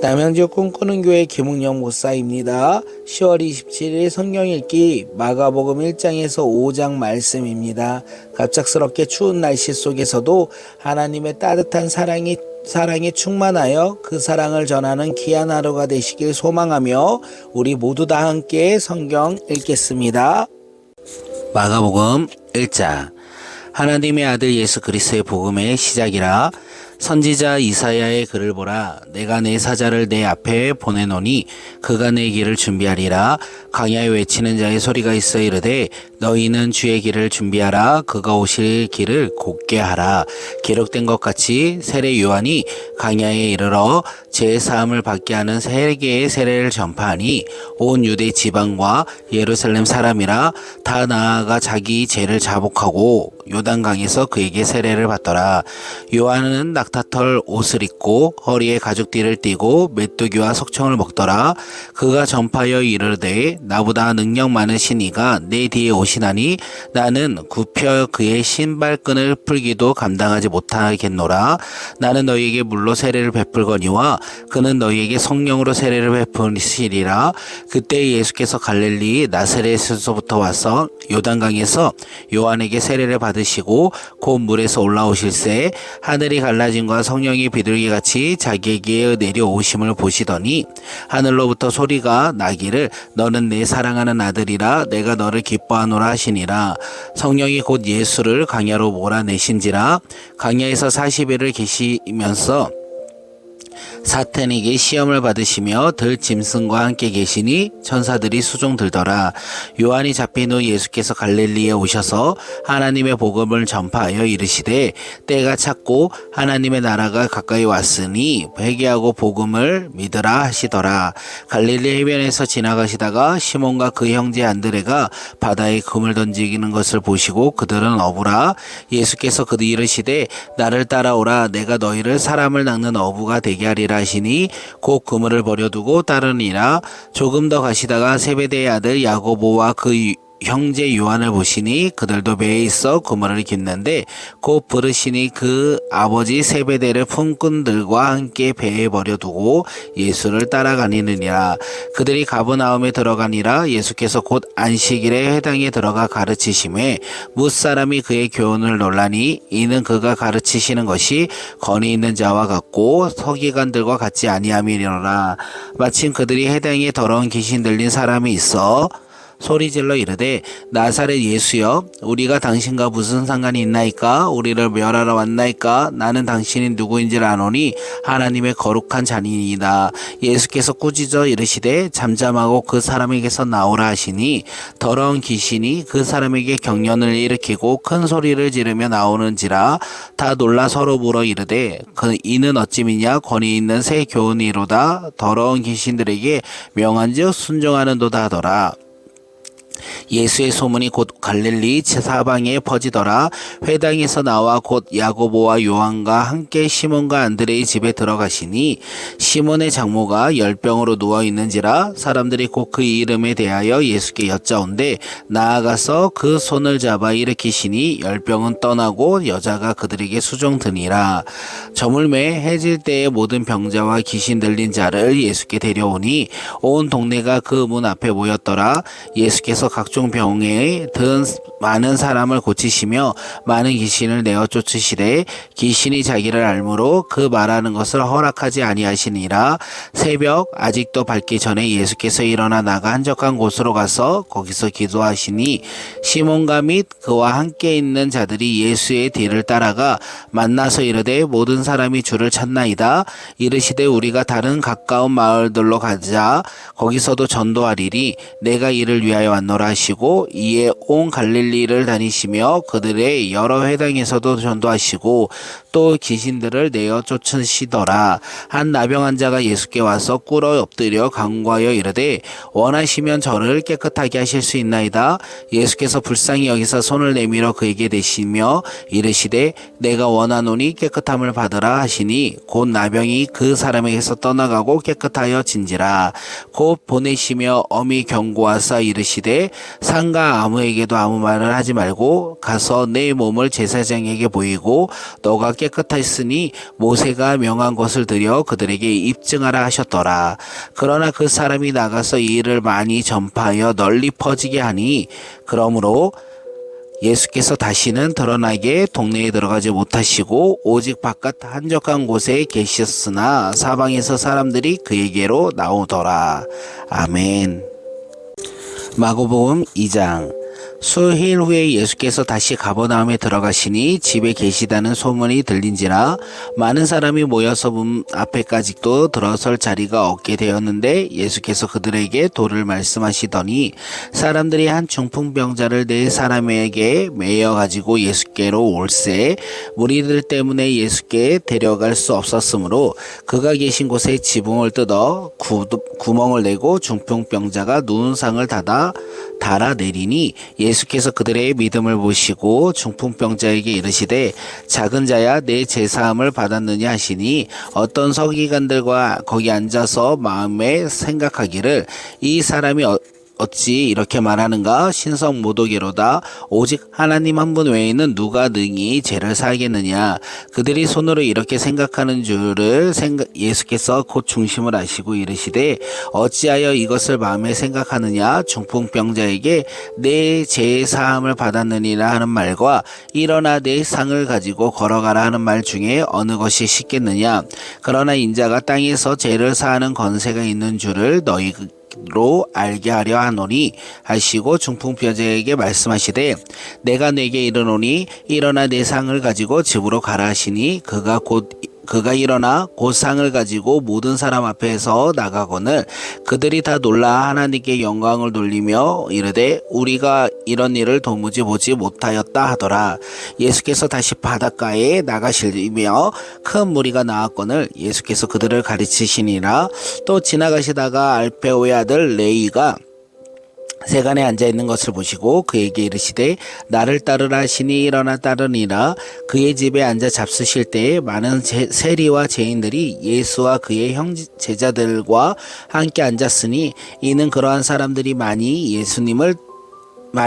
남양주 꿈꾸는 교회 김웅영 목사입니다. 10월 27일 성경 읽기 마가복음 1장에서 5장 말씀입니다. 갑작스럽게 추운 날씨 속에서도 하나님의 따뜻한 사랑에 충만하여 그 사랑을 전하는 귀한 하루가 되시길 소망하며 우리 모두 다 함께 성경 읽겠습니다. 마가복음 1장. 하나님의 아들 예수 그리스도의 복음의 시작이라. 선지자 이사야의 글을 보라. 내가 내 사자를 내 앞에 보내노니 그가 내 길을 준비하리라. 광야에 외치는 자의 소리가 있어 이르되 너희는 주의 길을 준비하라. 그가 오실 길을 곧게 하라. 기록된 것 같이 세례 요한이 광야에 이르러 제 사함을 받게 하는 세 개의 세례를 전파하니 온 유대 지방과 예루살렘 사람이라 다 나아가 자기 죄를 자복하고 요단강에서 그에게 세례를 받더라. 요한은 낙타털 옷을 입고 허리에 가죽띠를 띠고 메뚜기와 석청을 먹더라. 그가 전파하여 이르되 나보다 능력 많으신 이가 내 뒤에 오시나니 나는 굽혀 그의 신발끈을 풀기도 감당하지 못하겠노라. 나는 너희에게 물로 세례를 베풀거니와 그는 너희에게 성령으로 세례를 베푸시리라. 그때 예수께서 갈릴리 나사렛에서부터 와서 요단강에서 요한에게 세례를 받으시고 곧 물에서 올라오실새 하늘이 갈라짐과 성령이 비둘기같이 자기에게 내려오심을 보시더니 하늘로부터 소리가 나기를 너는 내 사랑하는 아들이라 내가 너를 기뻐하노라 하시니라. 성령이 곧 예수를 광야로 몰아내신지라. 광야에서 40일을 계시면서 사탄에게 시험을 받으시며 들 짐승과 함께 계시니 천사들이 수종 들더라. 요한이 잡힌 후 예수께서 갈릴리에 오셔서 하나님의 복음을 전파하여 이르시되 때가 찼고 하나님의 나라가 가까이 왔으니 회개하고 복음을 믿으라 하시더라. 갈릴리 해변에서 지나가시다가 시몬과 그 형제 안드레가 바다에 금을 던지는 것을 보시고 그들은 어부라. 예수께서 그들 이르시되 나를 따라오라. 내가 너희를 사람을 낚는 어부가 되게 하리라 하시니 곧 그물을 버려두고 따르니라. 조금 더 가시다가 세베대의 아들 야고보와 그 형제 요한을 보시니 그들도 배에 있어 그물을 깁는데 곧 부르시니 그 아버지 세베대를 품꾼들과 함께 배에 버려두고 예수를 따라가니느니라. 그들이 가버나움에 들어가니라. 예수께서 곧 안식일에 회당에 들어가 가르치심에 뭇사람이 그의 교훈을 놀라니 이는 그가 가르치시는 것이 권위 있는 자와 같고 서기관들과 같지 아니함이니라. 마침 그들이 회당에 더러운 귀신 들린 사람이 있어 소리질러 이르되 나사렛 예수여 우리가 당신과 무슨 상관이 있나이까? 우리를 멸하러 왔나이까? 나는 당신이 누구인지를 아노니 하나님의 거룩한 자니이다. 예수께서 꾸짖어 이르시되 잠잠하고 그 사람에게서 나오라 하시니 더러운 귀신이 그 사람에게 경련을 일으키고 큰 소리를 지르며 나오는지라. 다 놀라 서로 물어 이르되 이는 어찌 미냐? 권위 있는 새 교훈이로다. 더러운 귀신들에게 명한즉 순종하는도다 하더라. 예수의 소문이 곧 갈릴리 사방에 퍼지더라. 회당에서 나와 곧 야고보와 요한과 함께 시몬과 안드레의 집에 들어가시니 시몬의 장모가 열병으로 누워 있는지라. 사람들이 곧 그 이름에 대하여 예수께 여짜온데 나아가서 그 손을 잡아 일으키시니 열병은 떠나고 여자가 그들에게 수종드니라. 저물매 해질 때에 모든 병자와 귀신 들린 자를 예수께 데려오니 온 동네가 그 문 앞에 모였더라. 예수께서 각종 병에 든 많은 사람을 고치시며 많은 귀신을 내어 쫓으시되 귀신이 자기를 알므로 그 말하는 것을 허락하지 아니하시니라. 새벽 아직도 밝기 전에 예수께서 일어나 나가 한적한 곳으로 가서 거기서 기도하시니 시몬과 및 그와 함께 있는 자들이 예수의 뒤를 따라가 만나서 이르되 모든 사람이 주를 찾나이다. 이르시되 우리가 다른 가까운 마을들로 가자. 거기서도 전도하리니 내가 이를 위하여 왔노라 하시고 이에 온 갈릴리를 다니시며 그들의 여러 회당에서도 전도하시고 또 귀신들을 내어 쫓으시더라. 한 나병 환자가 예수께 와서 꿇어 엎드려 간구하여 이르되 원하시면 저를 깨끗하게 하실 수 있나이다. 예수께서 불쌍히 여기서 손을 내밀어 그에게 대시며 이르시되 내가 원하노니 깨끗함을 받으라 하시니 곧 나병이 그 사람에게서 떠나가고 깨끗하여 진지라. 곧 보내시며 엄히 경고하사 이르시되 상가 아무에게도 아무 말 말을 하지 말고 가서 내 몸을 제사장에게 보이고 너가 깨끗했으니 모세가 명한 것을 드려 그들에게 입증하라 하셨더라. 그러나 그 사람이 나가서 이 일을 많이 전파하여 널리 퍼지게 하니 그러므로 예수께서 다시는 드러나게 동네에 들어가지 못하시고 오직 바깥 한적한 곳에 계셨으나 사방에서 사람들이 그에게로 나오더라. 아멘. 마가복음 2장. 수일 후에 예수께서 다시 가버나움에 들어가시니 집에 계시다는 소문이 들린지라 많은 사람이 모여서 문 앞에까지도 들어설 자리가 없게 되었는데 예수께서 그들에게 도를 말씀하시더니 사람들이 한 중풍병자를 네 사람에게 매여 가지고 예수께로 올세 무리들 때문에 예수께 데려갈 수 없었으므로 그가 계신 곳에 지붕을 뜯어 구멍을 내고 중풍병자가 누운 상을 달아 내리니 예수께서 그들의 믿음을 보시고 중풍병자에게 이르시되 작은 자야 내 제사함을 받았느냐 하시니 어떤 서기관들과 거기 앉아서 마음에 생각하기를 이 사람이 어찌 이렇게 말하는가 신성 모독이로다 오직 하나님 한 분 외에는 누가 능히 죄를 사하겠느냐 그들이 손으로 이렇게 생각하는 줄을 예수께서 곧 중심을 아시고 이르시되 어찌하여 이것을 마음에 생각하느냐 중풍병자에게 내 죄 사함을 받았느니라 하는 말과 일어나 내 상을 가지고 걸어가라 하는 말 중에 어느 것이 쉽겠느냐 그러나 인자가 땅에서 죄를 사하는 권세가 있는 줄을 너희로 알게 하려 하노니 하시고 중풍병자에게 말씀하시되 내가 네게 이르노니 일어나 내 상을 가지고 집으로 가라 하시니 그가 일어나 곧 상을 가지고 모든 사람 앞에서 나가거늘 그들이 다 놀라 하나님께 영광을 돌리며 이르되 우리가 이런 일을 도무지 보지 못하였다 하더라. 예수께서 다시 바닷가에 나가시며 큰 무리가 나왔거늘 예수께서 그들을 가르치시니라. 또 지나가시다가 알페오의 아들 레위가 세간에 앉아있는 것을 보시고 그에게 이르시되 나를 따르라 하시니 일어나 따르니라. 그의 집에 앉아 잡수실 때에 많은 세리와 죄인들이 예수와 그의 제자들과 함께 앉았으니 이는 그러한 사람들이 많이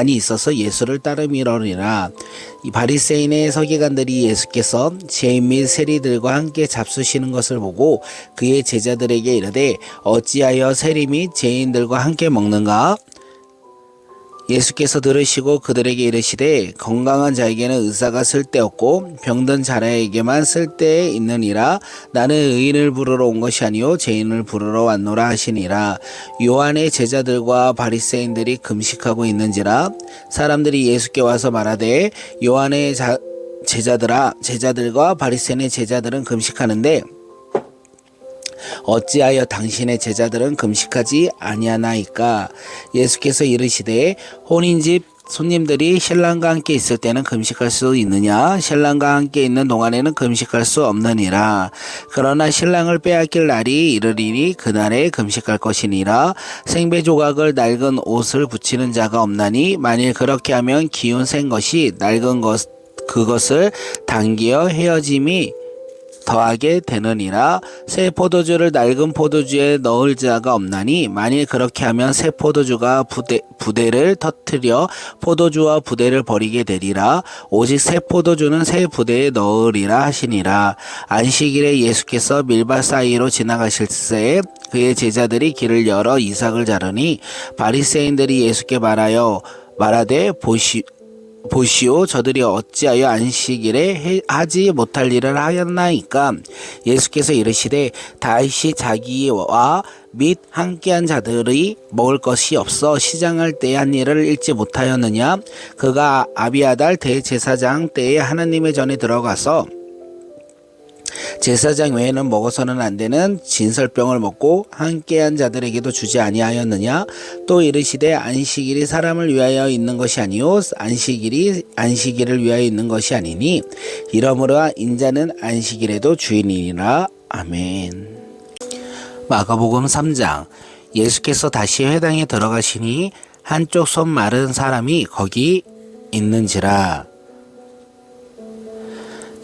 있어서 예수를 따름이러니라. 이 바리새인의 서기관들이 예수께서 죄인 및 세리들과 함께 잡수시는 것을 보고 그의 제자들에게 이르되 어찌하여 세리 및 죄인들과 함께 먹는가? 예수께서 들으시고 그들에게 이르시되 건강한 자에게는 의사가 쓸데없고 병든 자라에게만 쓸데 있느니라. 나는 의인을 부르러 온 것이 아니요 죄인을 부르러 왔노라 하시니라. 요한의 제자들과 바리새인들이 금식하고 있는지라. 사람들이 예수께 와서 말하되 요한의 제자들과 바리새인의 제자들은 금식하는데 어찌하여 당신의 제자들은 금식하지 아니하나이까? 예수께서 이르시되 혼인집 손님들이 신랑과 함께 있을 때는 금식할 수 있느냐? 신랑과 함께 있는 동안에는 금식할 수 없느니라. 그러나 신랑을 빼앗길 날이 이르리니 그날에 금식할 것이니라. 생배 조각을 낡은 옷을 붙이는 자가 없나니 만일 그렇게 하면 기운 센 것이 낡은 그것을 당기어 헤어짐이 더하게 되느니라. 새 포도주를 낡은 포도주에 넣을 자가 없나니 만일 그렇게 하면 새 포도주가 부대를 터뜨려 포도주와 부대를 버리게 되리라. 오직 새 포도주는 새 부대에 넣으리라 하시니라. 안식일에 예수께서 밀밭 사이로 지나가실 때 그의 제자들이 길을 열어 이삭을 자르니 바리새인들이 예수께 말하되 보시오 저들이 어찌하여 안식일에 하지 못할 일을 하였나이까? 예수께서 이르시되 다윗이 자기와 및 함께한 자들이 먹을 것이 없어 시장할 때에 한 일을 읽지 못하였느냐? 그가 아비아달 대제사장 때에 하나님의 전에 들어가서 제사장 외에는 먹어서는 안 되는 진설병을 먹고 함께한 자들에게도 주지 아니하였느냐? 또 이르시되 안식일이 사람을 위하여 있는 것이 아니요 안식일을 위하여 있는 것이 아니니 이러므로 인자는 안식일에도 주인이니라. 아멘. 마가복음 3장. 예수께서 다시 회당에 들어가시니 한쪽 손 마른 사람이 거기 있는지라.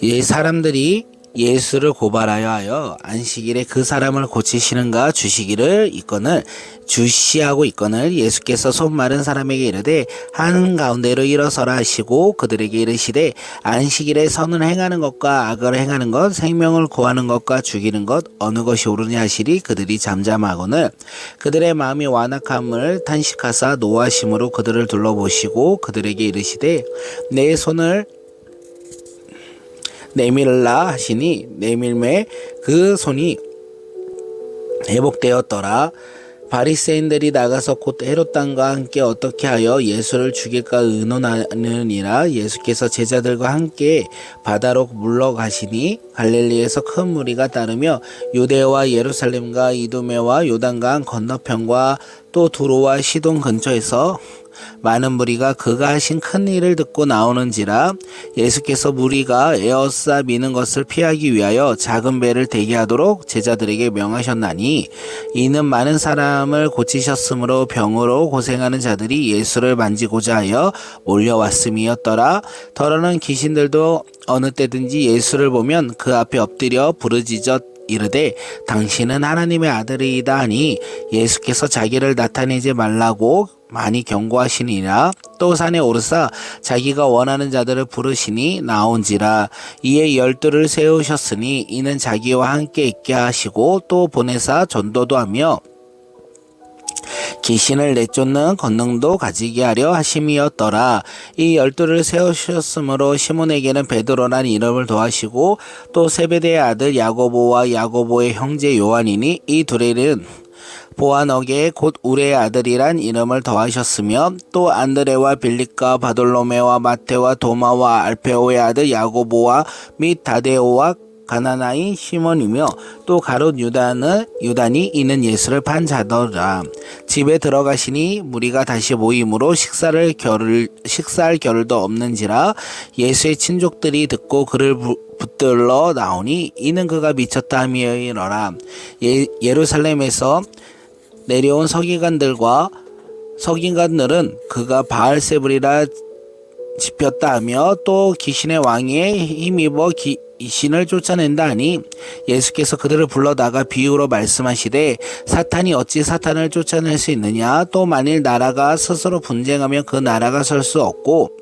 이 사람들이 예수를 고발하여 하여 안식일에 그 사람을 고치시는가 주시하고 있거늘 예수께서 손 마른 사람에게 이르되 한 가운데로 일어서라 하시고 그들에게 이르시되 안식일에 선을 행하는 것과 악을 행하는 것 생명을 구하는 것과 죽이는 것 어느 것이 옳으냐 하시리. 그들이 잠잠하거늘 그들의 마음이 완악함을 탄식하사 노하심으로 그들을 둘러보시고 그들에게 이르시되 내 손을 내밀라 하시니 내밀매 그 손이 회복되었더라. 바리새인들이 나가서 곧 헤롯 당과 함께 어떻게 하여 예수를 죽일까 의논하느니라. 예수께서 제자들과 함께 바다로 물러가시니 갈릴리에서 큰 무리가 따르며 유대와 예루살렘과 이두메와 요단강 건너편과 또 두로와 시돈 근처에서 많은 무리가 그가 하신 큰 일을 듣고 나오는지라. 예수께서 무리가 에어싸 미는 것을 피하기 위하여 작은 배를 대기하도록 제자들에게 명하셨나니 이는 많은 사람을 고치셨으므로 병으로 고생하는 자들이 예수를 만지고자 하여 몰려왔음이었더라. 더러는 귀신들도 어느 때든지 예수를 보면 그 앞에 엎드려 부르짖어 이르되 당신은 하나님의 아들이다 하니 예수께서 자기를 나타내지 말라고 많이 경고하시니라. 또 산에 오르사 자기가 원하는 자들을 부르시니 나온지라. 이에 12를 세우셨으니 이는 자기와 함께 있게 하시고 또 보내사 전도도 하며 귀신을 내쫓는 권능도 가지게 하려 하심이었더라. 이 12를 세우셨으므로 시몬에게는 베드로라는 이름을 더하시고 또 세베대의 아들 야고보와 야고보의 형제 요한이니 이 둘에는 보아너게 곧 우레의 아들이란 이름을 더하셨으며 또 안드레와 빌립과 바돌로메와 마테와 도마와 알페오의 아들 야고보와 및 다데오와 가나나인 시몬이며 또 가롯 유단이 이는 예수를 판 자더라. 집에 들어가시니 무리가 다시 모임으로 식사할 겨를도 없는지라. 예수의 친족들이 듣고 그를 붙들러 나오니 이는 그가 미쳤다 함이러라. 예루살렘에서 내려온 서기관들은 그가 바알세불이라 짚였다 하며 또 귀신의 왕위에 힘입어 귀신을 쫓아낸다 하니 예수께서 그들을 불러다가 비유로 말씀하시되 사탄이 어찌 사탄을 쫓아낼 수 있느냐. 또 만일 나라가 스스로 분쟁하면 그 나라가 설 수 없고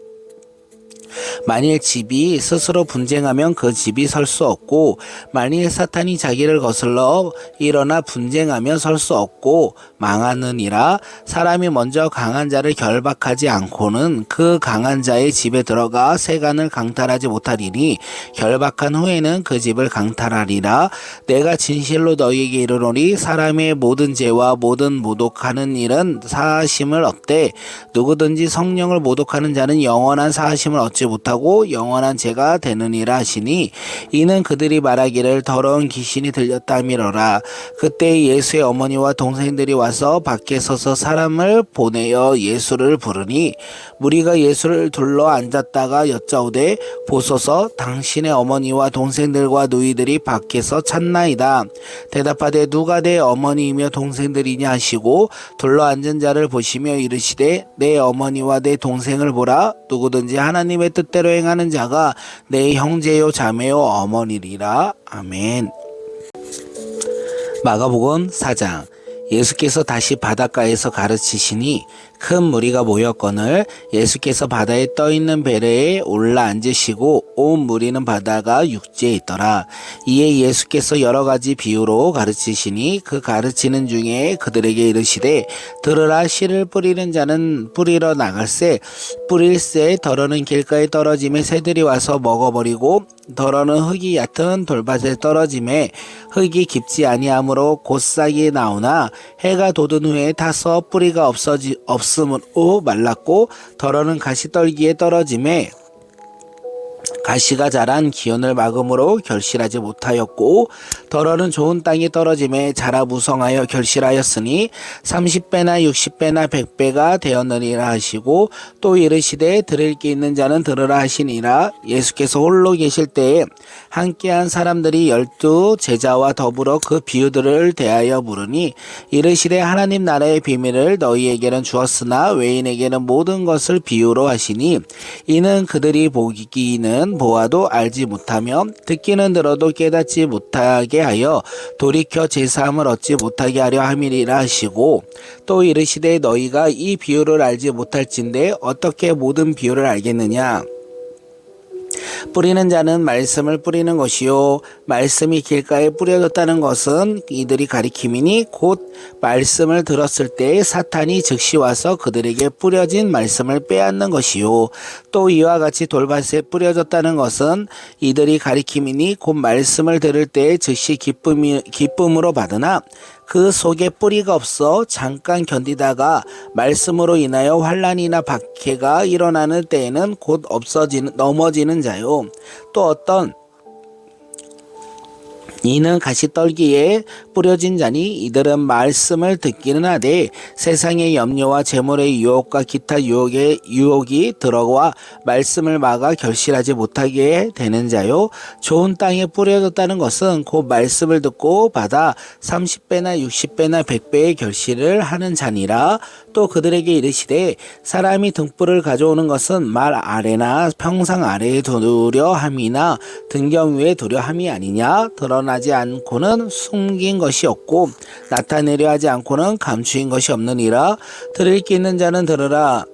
만일 집이 스스로 분쟁하면 그 집이 설 수 없고 만일 사탄이 자기를 거슬러 일어나 분쟁하면 설 수 없고 망하느니라. 사람이 먼저 강한 자를 결박하지 않고는 그 강한 자의 집에 들어가 세간을 강탈하지 못하리니 결박한 후에는 그 집을 강탈하리라. 내가 진실로 너희에게 이르노니 사람의 모든 죄와 모든 모독하는 일은 사하심을 얻되 누구든지 성령을 모독하는 자는 영원한 사하심을 얻지 못하고 영원한 죄가 되느니라 하시니 이는 그들이 말하기를 더러운 귀신이 들렸다 함이로라. 그때 예수의 어머니와 동생들이 와서 밖에 서서 사람을 보내어 예수를 부르니 무리가 예수를 둘러 앉았다가 여짜오되 보소서 당신의 어머니와 동생들과 누이들이 밖에서 찾나이다. 대답하되 누가 내 어머니이며 동생들이냐 하시고 둘러 앉은 자를 보시며 이르시되 내 어머니와 내 동생을 보라. 누구든지 하나님의 뜻대로 행하는 자가 내 형제요 자매요 어머니리라. 아멘. 마가복음 4장. 예수께서 다시 바닷가에서 가르치시니 큰 무리가 모였거늘 예수께서 바다에 떠있는 배에 올라 앉으시고 온 무리는 바다가 육지에 있더라. 이에 예수께서 여러 가지 비유로 가르치시니 그 가르치는 중에 그들에게 이르시되 들으라. 씨를 뿌리는 자는 뿌리러 나갈새 뿌릴새 더러는 길가에 떨어짐에 새들이 와서 먹어버리고 더러는 흙이 얕은 돌밭에 떨어짐에 흙이 깊지 아니하므로 곧 싹이 나오나 해가 돋은 후에 타서 뿌리가 없음으로 말랐고 더러는 가시떨기에 떨어짐에 가시가 자란 기운을 막음으로 결실하지 못하였고 더러는 좋은 땅에 떨어짐에 자라 무성하여 결실하였으니 30배나 60배나 100배가 되었느니라 하시고 또 이르시되 들을 게 있는 자는 들으라 하시니라. 예수께서 홀로 계실 때에 함께한 사람들이 12 제자와 더불어 그 비유들을 대하여 물으니 이르시되 하나님 나라의 비밀을 너희에게는 주었으나 외인에게는 모든 것을 비유로 하시니 이는 그들이 보기는 보아도 알지 못하며 듣기는 들어도 깨닫지 못하게 하여 돌이켜 제사함을 얻지 못하게 하려 함이리라 하시고, 또 이르시되 너희가 이 비유를 알지 못할진대 어떻게 모든 비유를 알겠느냐. 뿌리는 자는 말씀을 뿌리는 것이요 말씀이 길가에 뿌려졌다는 것은 이들이 가리킴이니 곧 말씀을 들었을 때 사탄이 즉시 와서 그들에게 뿌려진 말씀을 빼앗는 것이요 또 이와 같이 돌밭에 뿌려졌다는 것은 이들이 가리킴이니 곧 말씀을 들을 때 즉시 기쁨으로 받으나 그 속에 뿌리가 없어 잠깐 견디다가 말씀으로 인하여 환난이나 박해가 일어나는 때에는 곧 넘어지는 자요. 또 어떤 이는 가시떨기에 뿌려진 자니 이들은 말씀을 듣기는 하되 세상의 염려와 재물의 유혹과 기타 유혹이 들어와 말씀을 막아 결실하지 못하게 되는 자요. 좋은 땅에 뿌려졌다는 것은 곧 말씀을 듣고 받아 30배나 60배나 100배의 결실을 하는 자니라. 또 그들에게 이르시되 사람이 등불을 가져오는 것은 말 아래나 평상 아래에 두려 함이나 등경 위에 두려 함이 아니냐. 드러나지 않고는 숨긴 것이 없고 나타내려 하지 않고는 감추인 것이 없느니라. 들을 귀 있는 자는 들으라.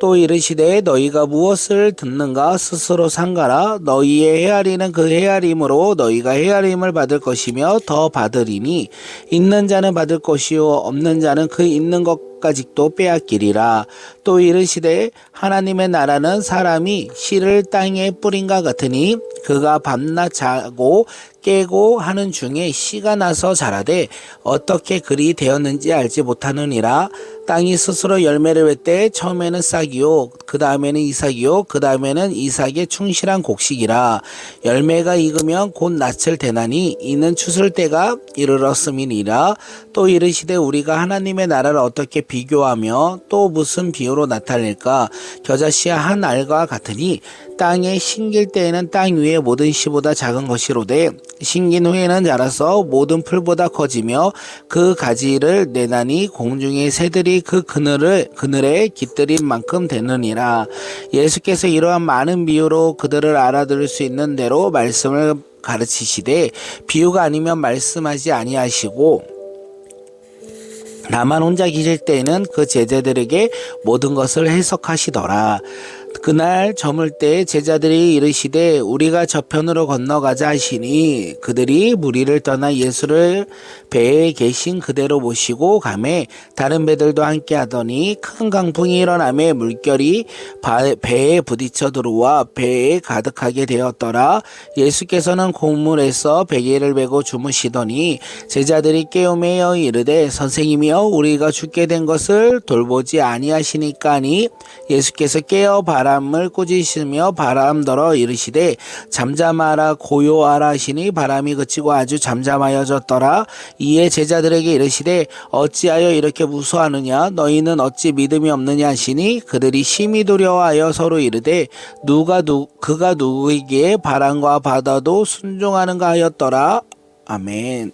또 이르시되 너희가 무엇을 듣는가 스스로 상가라. 너희의 헤아리는 그 헤아림으로 너희가 헤아림을 받을 것이며 더 받으리니 있는 자는 받을 것이요 없는 자는 그 있는 것까지도 빼앗기리라. 또 이르시되 하나님의 나라는 사람이 씨를 땅에 뿌린과 같으니 그가 밤낮 자고 깨고 하는 중에 씨가 나서 자라되 어떻게 그리 되었는지 알지 못하느니라. 땅이 스스로 열매를 맺되 처음에는 싹이요 그 다음에는 이삭이요 그 다음에는 이삭의 충실한 곡식이라. 열매가 익으면 곧 낯을 대나니 이는 추술 때가 이르렀음이니라. 또 이르시되 우리가 하나님의 나라를 어떻게 비교하며 또 무슨 비유로 나타낼까. 겨자씨와 한 알과 같으니 땅에 심길 때에는 땅 위의 모든 씨보다 작은 것이로되 심긴 후에는 자라서 모든 풀보다 커지며 그 가지를 내나니 공중의 새들이 그 그늘에 깃들인 만큼 되느니라. 예수께서 이러한 많은 비유로 그들을 알아들을 수 있는 대로 말씀을 가르치시되 비유가 아니면 말씀하지 아니하시고 나만 혼자 계실 때에는 그 제자들에게 모든 것을 해석하시더라. 그날 저물 때 제자들이 이르시되 우리가 저편으로 건너가자 하시니 그들이 무리를 떠나 예수를 배에 계신 그대로 모시고 가매 다른 배들도 함께 하더니 큰 강풍이 일어나매 물결이 배에 부딪혀 들어와 배에 가득하게 되었더라. 예수께서는 고물에서 베개를 메고 주무시더니 제자들이 깨우며 이르되 선생님이여 우리가 죽게 된 것을 돌보지 아니하시니까니. 예수께서 깨어 바람을 꾸짖으시며 바람더러 이르시되 잠잠하라 고요하라 하시니 바람이 그치고 아주 잠잠하여졌더라. 이에 제자들에게 이르시되 어찌하여 이렇게 무서워하느냐 너희는 어찌 믿음이 없느냐 하시니 그들이 심히 두려워하여 서로 이르되 그가 누구에게 바람과 바다도 순종하는가 하였더라. 아멘.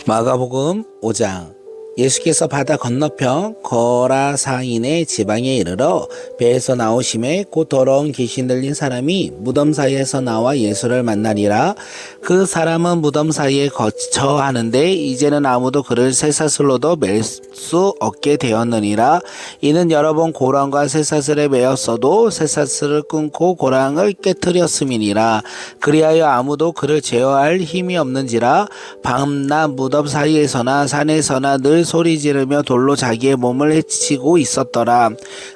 마가복음 5장. 예수께서 바다 건너편 거라사인의 지방에 이르러 배에서 나오심에 곧 더러운 귀신 들린 사람이 무덤 사이에서 나와 예수를 만나리라. 그 사람은 무덤 사이에 거처하는데 이제는 아무도 그를 쇠사슬로도 맬 수 없게 되었느니라. 이는 여러 번 고랑과 쇠사슬에 매었어도 쇠사슬을 끊고 고랑을 깨뜨렸음이니라. 그리하여 아무도 그를 제어할 힘이 없는지라. 밤낮 무덤 사이에서나 산에서나 늘 소리 지르며 돌로 자기의 몸을 해치고 있었더라.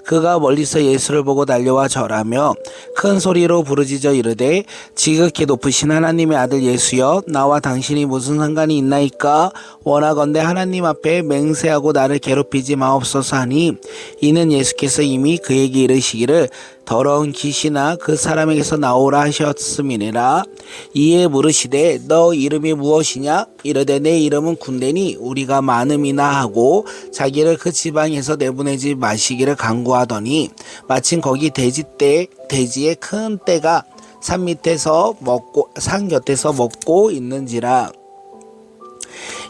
그가 멀리서 예수를 보고 달려와 절하며 큰 소리로 부르짖어 이르되 지극히 높으신 하나님의 아들 예수여 나와 당신이 무슨 상관이 있나이까. 원하건대 하나님 앞에 맹세하고 나를 괴롭히지 마옵소서 하니 이는 예수께서 이미 그에게 이르시기를 더러운 귀신아 그 사람에게서 나오라 하셨음이니라. 이에 물으시되 너 이름이 무엇이냐. 이르되 내 이름은 군대니 우리가 많음이나 하고 자기를 그 지방에서 내보내지 마시기를 간구하더니 마침 거기 돼지에 큰 떼가 산 곁에서 먹고 있는지라.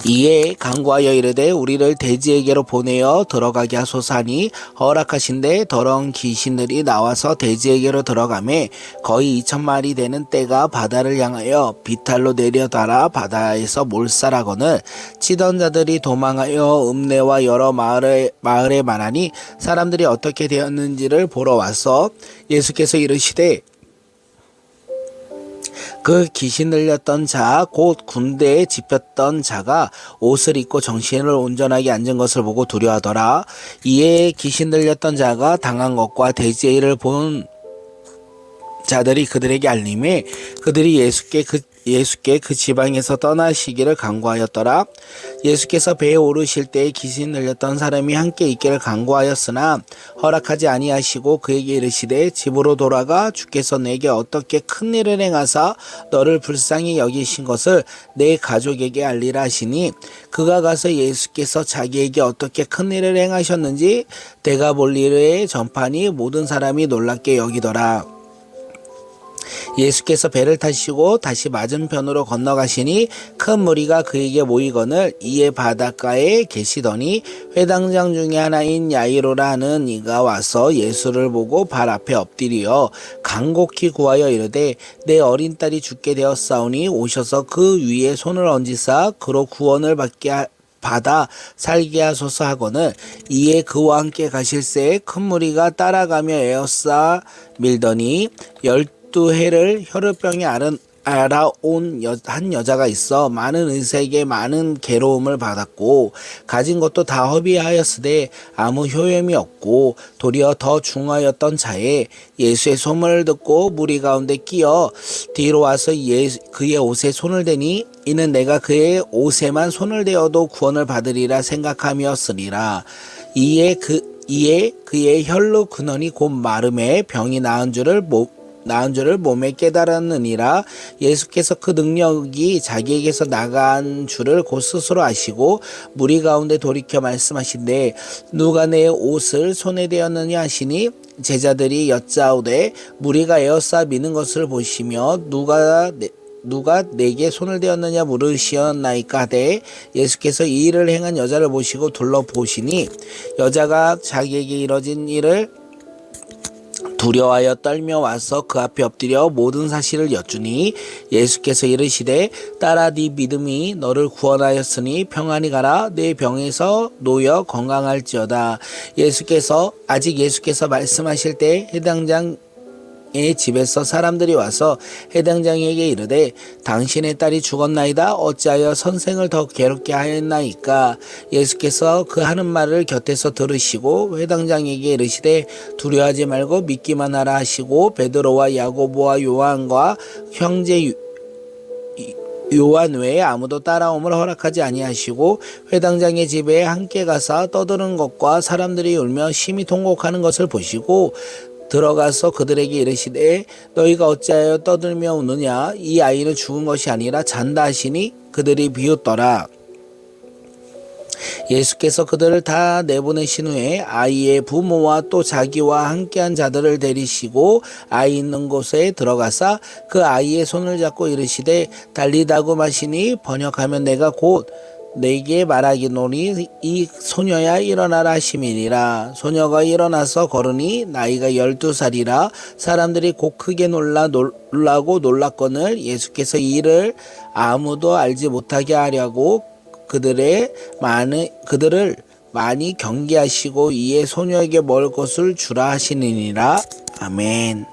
이에 간구하여 이르되 우리를 돼지에게로 보내어 들어가게 하소서 하니 허락하신대 더러운 귀신들이 나와서 돼지에게로 들어가매 거의 2,000마리 되는 떼가 바다를 향하여 비탈로 내려달아 바다에서 몰살하거늘 치던 자들이 도망하여 읍내와 여러 마을에 말하니 사람들이 어떻게 되었는지를 보러 와서 예수께서 이르시되 그 귀신 들렸던 자 곧 군대에 집혔던 자가 옷을 입고 정신을 온전하게 앉은 것을 보고 두려워하더라. 이에 귀신 들렸던 자가 당한 것과 돼지의 일을 본 자들이 그들에게 알림에 그들이 예수께 그 지방에서 떠나시기를 간구하였더라. 예수께서 배에 오르실 때에 귀신 들렸던 사람이 함께 있기를 간구하였으나 허락하지 아니하시고 그에게 이르시되 집으로 돌아가 주께서 내게 어떻게 큰 일을 행하사 너를 불쌍히 여기신 것을 내 가족에게 알리라 하시니 그가 가서 예수께서 자기에게 어떻게 큰 일을 행하셨는지 데가볼리에 전파하니 모든 사람이 놀랍게 여기더라. 예수께서 배를 타시고 다시 맞은편으로 건너가시니 큰 무리가 그에게 모이거늘 이에 바닷가에 계시더니 회당장 중에 하나인 야이로라 하는 이가 와서 예수를 보고 발 앞에 엎드려 간곡히 구하여 이르되 내 어린 딸이 죽게 되었사오니 오셔서 그 위에 손을 얹으사 그로 구원을 받아 살게 하소서 하거늘 이에 그와 함께 가실새에 큰 무리가 따라가며 에워싸 밀더니 12해를 혈우병에 알아온 한 여자가 있어 많은 의사에게 많은 괴로움을 받았고 가진 것도 다 허비하였으되 아무 효염이 없고 도리어 더 중하였던 자에 예수의 소문을 듣고 무리 가운데 끼어 뒤로 와서 그의 옷에 손을 대니 이는 내가 그의 옷에만 손을 대어도 구원을 받으리라 생각함이었으리라. 이에 그의 혈루 근원이 곧 마름에 병이 나은 줄을 몸에 깨달았느니라. 예수께서 그 능력이 자기에게서 나간 줄을 곧 스스로 아시고 무리 가운데 돌이켜 말씀하신대 누가 내 옷을 손에 대었느냐 하시니 제자들이 여짜오되 무리가 에워싸 미는 것을 보시며 누가 내게 손을 대었느냐 물으시었나이까 하되 예수께서 이 일을 행한 여자를 보시고 둘러보시니 여자가 자기에게 이뤄진 일을 두려워하여 떨며 와서 그 앞에 엎드려 모든 사실을 여쭈니 예수께서 이르시되 딸아 네 믿음이 너를 구원하였으니 평안히 가라 내 병에서 놓여 건강할지어다. 예수께서 말씀하실 때 해당장의 집에서 사람들이 와서 해당장에게 이르되 당신의 딸이 죽었나이다 어찌하여 선생을 더 괴롭게 하였나이까. 예수께서 그 하는 말을 곁에서 들으시고 해당장에게 이르시되 두려워하지 말고 믿기만 하라 하시고 베드로와 야고보와 요한과 형제 요한 외에 아무도 따라옴을 허락하지 아니하시고 회당장의 집에 함께 가서 떠드는 것과 사람들이 울며 심히 통곡하는 것을 보시고 들어가서 그들에게 이르시되 너희가 어찌하여 떠들며 우느냐 이 아이는 죽은 것이 아니라 잔다 하시니 그들이 비웃더라. 예수께서 그들을 다 내보내신 후에 아이의 부모와 또 자기와 함께한 자들을 데리시고 아이 있는 곳에 들어가사 그 아이의 손을 잡고 이르시되 달리다고 마시니 번역하면 내가 곧 내게 말하기노니 이 소녀야 일어나라 하심이니라. 소녀가 일어나서 걸으니 나이가 12살이라 사람들이 곧 크게 놀라고 놀랐거늘 예수께서 이 일을 아무도 알지 못하게 하려고 그들을 많이 경계하시고 이에 소녀에게 먹을 것을 주라 하시니라. 아멘.